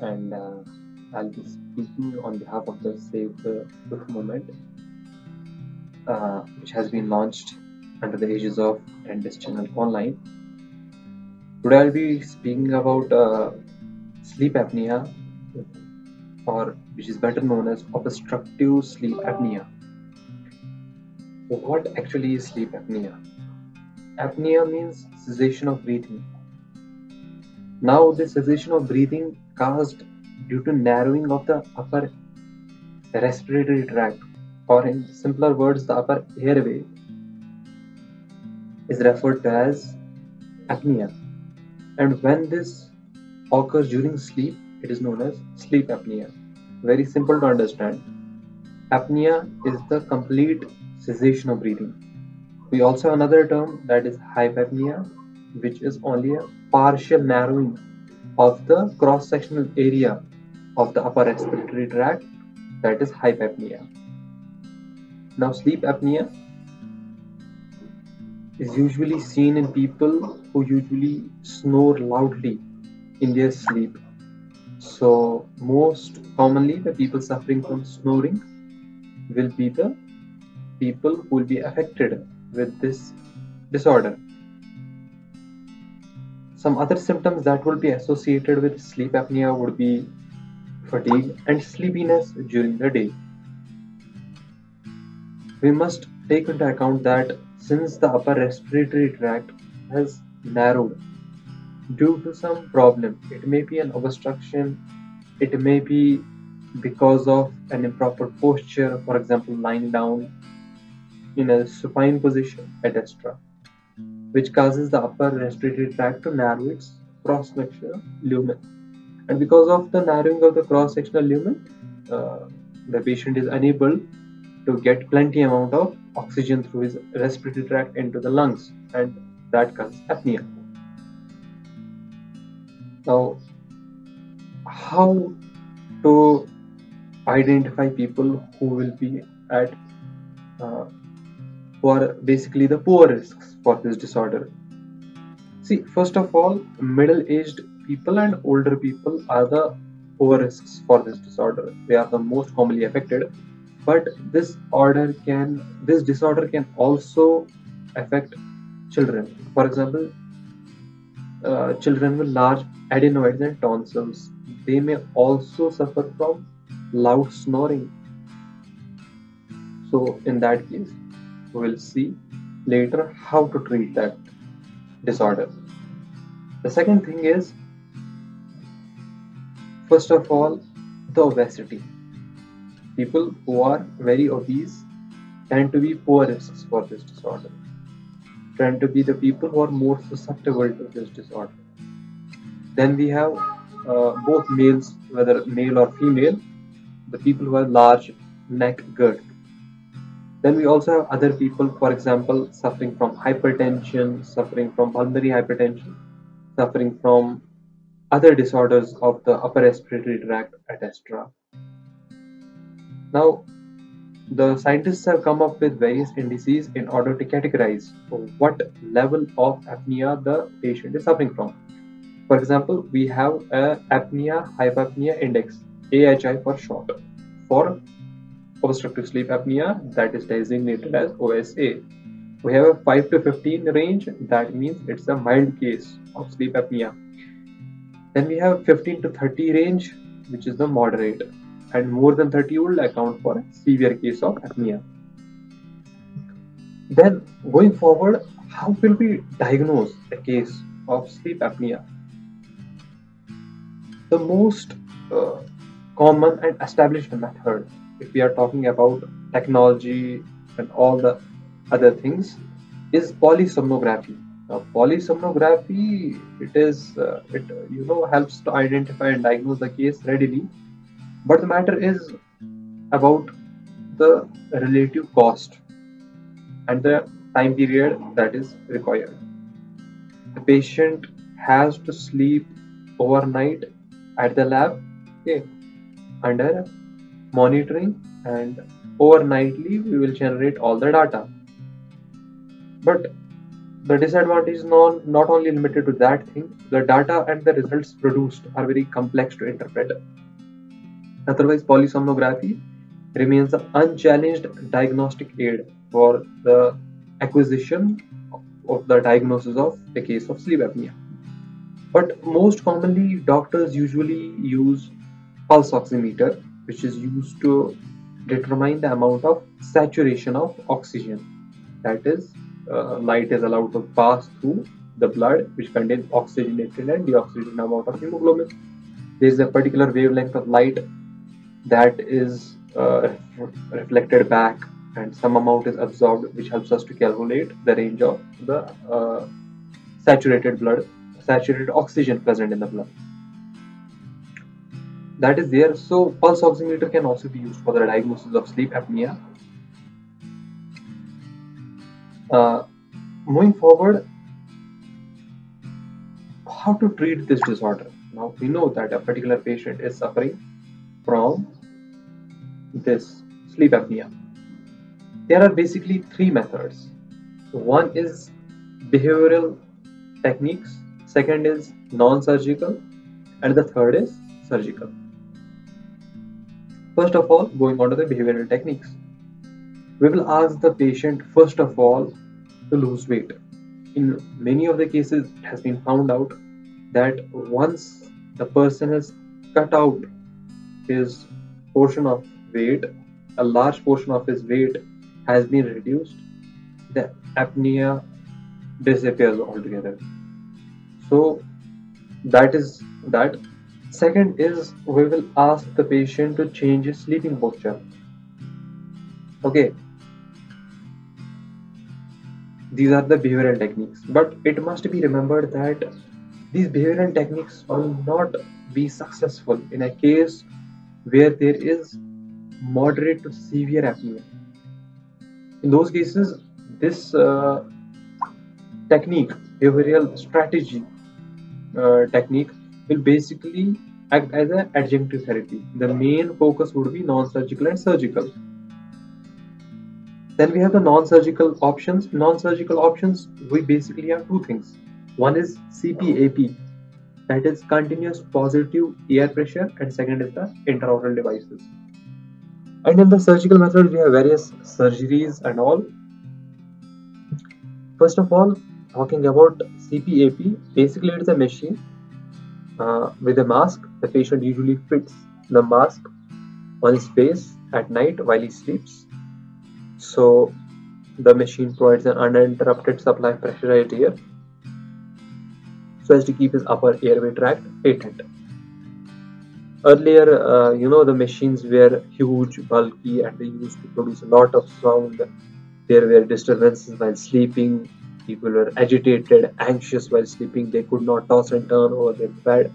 and I'll be speaking on behalf of the Save the Roof movement, which has been launched under the aegis of Endless Channel Online. Today I'll be speaking about sleep apnea, or which is better known as obstructive sleep apnea. What actually is sleep apnea? Apnea means cessation of breathing. Now, this cessation of breathing caused due to narrowing of the upper respiratory tract, or in simpler words, the upper airway, is referred to as apnea. And when this occurs during sleep, it is known as sleep apnea. Very simple to understand. Apnea is the complete cessation of breathing. We also have another term, that is hypapnea, which is only a partial narrowing of the cross-sectional area of the upper respiratory tract, that is hypapnea. Now, sleep apnea is usually seen in people who usually snore loudly in their sleep. So, most commonly, the people suffering from snoring will be the people who will be affected with this disorder. Some other symptoms that will be associated with sleep apnea would be fatigue and sleepiness during the day. We must take into account that since the upper respiratory tract has narrowed due to some problem, it may be an obstruction, it may be because of an improper posture, for example, lying down in a supine position, etc., which causes the upper respiratory tract to narrow its cross-sectional lumen. And because of the narrowing of the cross-sectional lumen, the patient is unable to get plenty amount of oxygen through his respiratory tract into the lungs, and that causes apnea. Now, how to identify people who will be at who are basically the poor risks for this disorder? See, first of all, middle-aged people and older people are the poor risks for this disorder. They are the most commonly affected, but this disorder can also affect children. For example, children with large adenoids and tonsils, they may also suffer from loud snoring. So in that case, we will see later how to treat that disorder. The second thing is, first of all, the obesity. People who are very obese tend to be poor risks for this disorder, tend to be the people who are more susceptible to this disorder. Then we have both males, whether male or female, the people who have large neck girth. Then we also have other people, for example, suffering from hypertension, suffering from pulmonary hypertension, suffering from other disorders of the upper respiratory tract, etc. Now, the scientists have come up with various indices in order to categorize what level of apnea the patient is suffering from. For example, we have a apnea-hypopnea index, AHI for short, for obstructive sleep apnea, that is designated as OSA. We have a 5 to 15 range, that means it's a mild case of sleep apnea. Then we have 15 to 30 range, which is the moderate, and more than 30 will account for a severe case of apnea. Then going forward, how will we diagnose a case of sleep apnea? The most common and established method, if we are talking about technology and all the other things, is polysomnography. Now, polysomnography, it helps to identify and diagnose the case readily, but the matter is about the relative cost and the time period that is required. The patient has to sleep overnight at the lab, okay, under monitoring, and overnightly we will generate all the data. But the disadvantage is not only limited to that thing, the data and the results produced are very complex to interpret. Otherwise, polysomnography remains an unchallenged diagnostic aid for the acquisition of the diagnosis of a case of sleep apnea. But most commonly, doctors usually use pulse oximeter, which is used to determine the amount of saturation of oxygen. That is, light is allowed to pass through the blood, which contains oxygenated and deoxygenated amount of hemoglobin. There is a particular wavelength of light that is reflected back, and some amount is absorbed, which helps us to calculate the range of the saturated oxygen present in the blood. That is there. So pulse oximeter can also be used for the diagnosis of sleep apnea. Moving forward, how to treat this disorder? Now we know that a particular patient is suffering from this sleep apnea. There are basically three methods. One is behavioral techniques, second is non-surgical, and the third is surgical. First of all, going on to the behavioral techniques, we will ask the patient first of all to lose weight. In many of the cases, it has been found out that once the person has cut out his portion of weight, a large portion of his weight has been reduced, the apnea disappears altogether. So that is that. Second is, we will ask the patient to change his sleeping posture. Okay, these are the behavioral techniques, but it must be remembered that these behavioral techniques will not be successful in a case where there is moderate to severe apnea. In those cases, this behavioral strategy technique will basically act as an adjunctive therapy. The main focus would be non-surgical and surgical. Then we have the non-surgical options. Non-surgical options, we basically have two things. One is CPAP, that is continuous positive air pressure, and second is the intraoral devices. And in the surgical methods, we have various surgeries and all. First of all, talking about CPAP, basically it is a machine with a mask. The patient usually fits the mask on his face at night while he sleeps. So the machine provides an uninterrupted supply of pressurized air so as to keep his upper airway tract patent. Earlier, the machines were huge, bulky, and they used to produce a lot of sound. There were disturbances while sleeping. People were agitated, anxious while sleeping. They could not toss and turn over their bed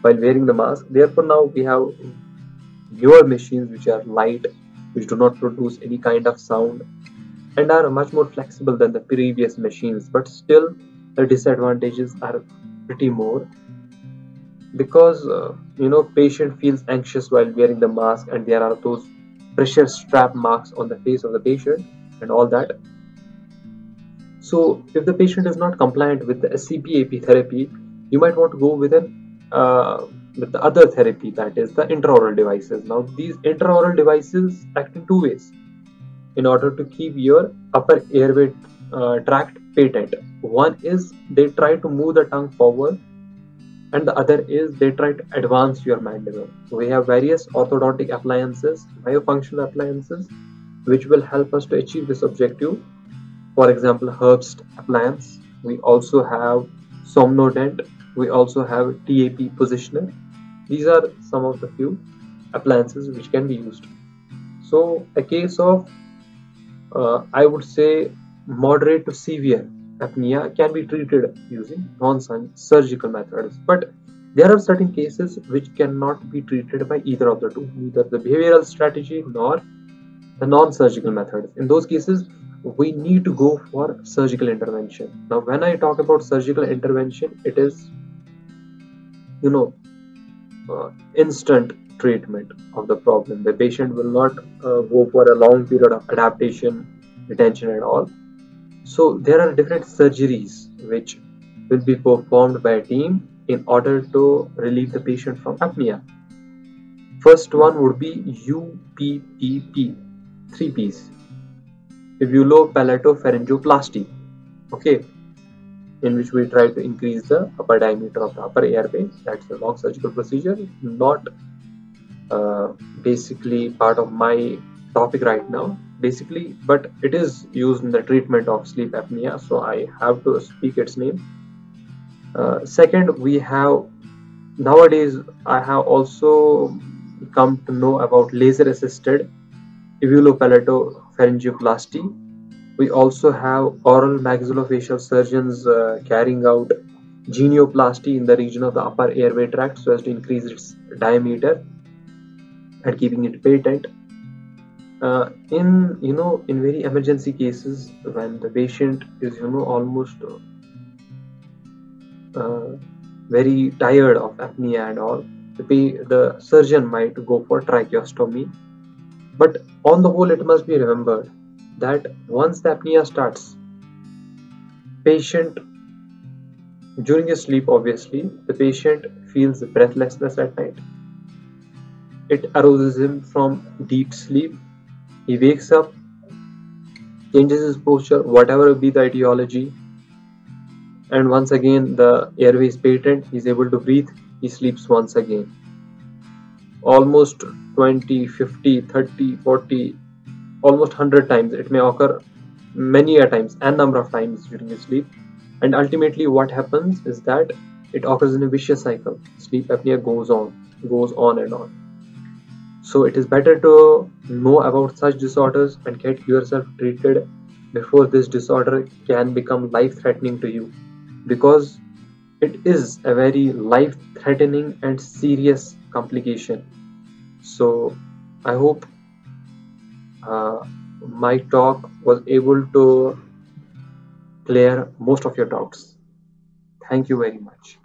while wearing the mask. Therefore, now we have newer machines which are light, which do not produce any kind of sound, and are much more flexible than the previous machines. But still, the disadvantages are pretty more, because patient feels anxious while wearing the mask, and there are those pressure strap marks on the face of the patient and all that. So if the patient is not compliant with the CPAP therapy, you might want to go with the other therapy, that is the intraoral devices. Now these intraoral devices act in two ways in order to keep your upper airway tract patent. One is they try to move the tongue forward, and the other is they try to advance your mandible. So we have various orthodontic appliances, myofunctional appliances, which will help us to achieve this objective. For example, Herbst appliance. We also have Somnodent. We also have TAP positioner. These are some of the few appliances which can be used. So a case of I would say moderate to severe apnea can be treated using non-surgical methods, but there are certain cases which cannot be treated by either of the two, neither the behavioral strategy nor the non-surgical methods. In those cases, we need to go for surgical intervention. Now when I talk about surgical intervention, it is instant treatment of the problem. The patient will not go for a long period of adaptation, retention and all. So there are different surgeries which will be performed by a team in order to relieve the patient from apnea. First one would be UPPP, three P's, uvulopalato-pharyngoplasty, okay, in which we try to increase the upper diameter of the upper airway. That's a long surgical procedure, not basically part of my topic right now, basically, but it is used in the treatment of sleep apnea, so I have to speak its name. Second, we have nowadays, I have also come to know about laser assisted uvulopalato-pharyngoplasty. We also have oral maxillofacial surgeons carrying out genioplasty in the region of the upper airway tract so as to increase its diameter and keeping it patent. In very emergency cases, when the patient is almost uh, very tired of apnea and all, the surgeon might go for tracheostomy. But on the whole, it must be remembered that once the apnea starts, patient during his sleep, obviously, the patient feels breathlessness at night. It arouses him from deep sleep. He wakes up, changes his posture, whatever be the etiology, and once again the airway is patent. He's able to breathe. He sleeps once again. Almost 20, 50, 30, 40, almost 100 times. It may occur many a times, n number of times during his sleep. And ultimately, what happens is that it occurs in a vicious cycle. Sleep apnea goes on and on. So it is better to know about such disorders and get yourself treated before this disorder can become life-threatening to you, because it is a very life-threatening and serious complication. So I hope my talk was able to clear most of your doubts. Thank you very much.